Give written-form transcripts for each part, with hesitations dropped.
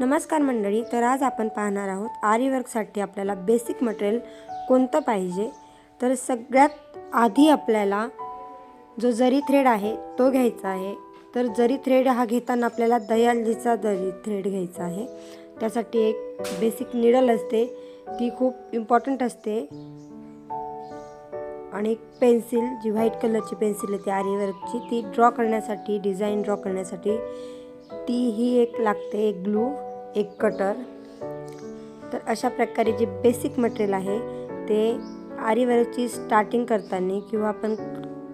नमस्कार मंडळी, तर आज आपण पाहणार आहोत आरी वर्कसाठी आपल्याला बेसिक मटेरियल कोणतं पाहिजे। तर सगळ्यात आधी आपल्याला जो जरी थ्रेड आहे तो घ्यायचा आहे। तर जरी थ्रेड हा घेताना आपल्याला दयालजीचा जरी थ्रेड घ्यायचा आहे। त्यासाठी एक बेसिक नीडल असते, ती खूप इम्पॉर्टंट असते, आणि एक पेन्सिल जी व्हाईट कलरची पेन्सिल आहे ती आरी वर्कची, ती ड्रॉ करण्यासाठी, डिझाइन ड्रॉ करण्यासाठी ती ही एक लागते, एक ग्लू, एक कटर। तर अशा प्रकारे जे बेसिक मटेरियल आहे ते आरी वर्कची स्टार्टिंग करताना किंवा आपण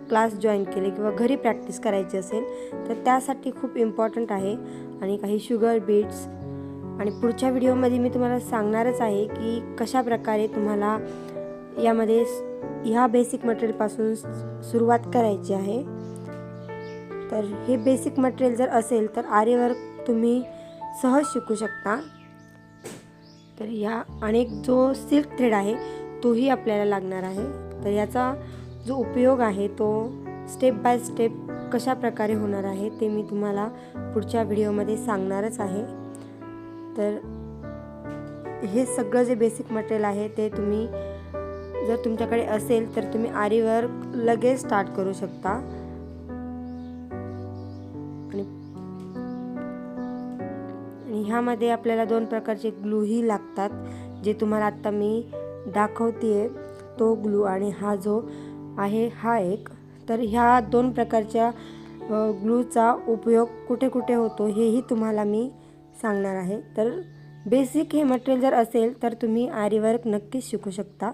क्लास जॉईन केले किंवा घरी प्रॅक्टिस करायची असेल तर त्यासाठी खूप इम्पॉर्टंट आहे। आणि काही शुगर बीट्स, आणि पुढच्या व्हिडिओमध्ये मी तुम्हाला सांगणारच आहे की कशा प्रकारे तुम्हाला यामध्ये ह्या बेसिक मटेरियलपासून सुरुवात करायची आहे। तर हे बेसिक मटेरियल जर असेल तर आरी वर्क तुम्ही सहज शिकू शकता। तर ह्या अनेक जो सिल्क थ्रेड आहे तोही आपल्याला लागणार आहे। तर याचा जो उपयोग आहे तो स्टेप बाय स्टेप कशा प्रकारे होणार आहे ते मी तुम्हाला पुढच्या व्हिडिओमध्ये सांगणारच आहे। तर हे सगळं जे बेसिक मटेरियल आहे ते तुम्ही जर तुमच्याकडे असेल तर तुम्ही आरी वर्क लगेच स्टार्ट करू शकता। आणि ह्यामध्ये आपल्याला दोन प्रकारचे ग्लूही लागतात, जे तुम्हाला आता मी दाखवते तो ग्लू आणि हा जो आहे हा एक। तर ह्या दोन प्रकारच्या ग्लूचा उपयोग कुठे कुठे होतो हेही तुम्हाला मी सांगणार आहे। तर बेसिक हे मटेरियल जर असेल तर तुम्ही आरी वर्क नक्कीच शिकू शकता।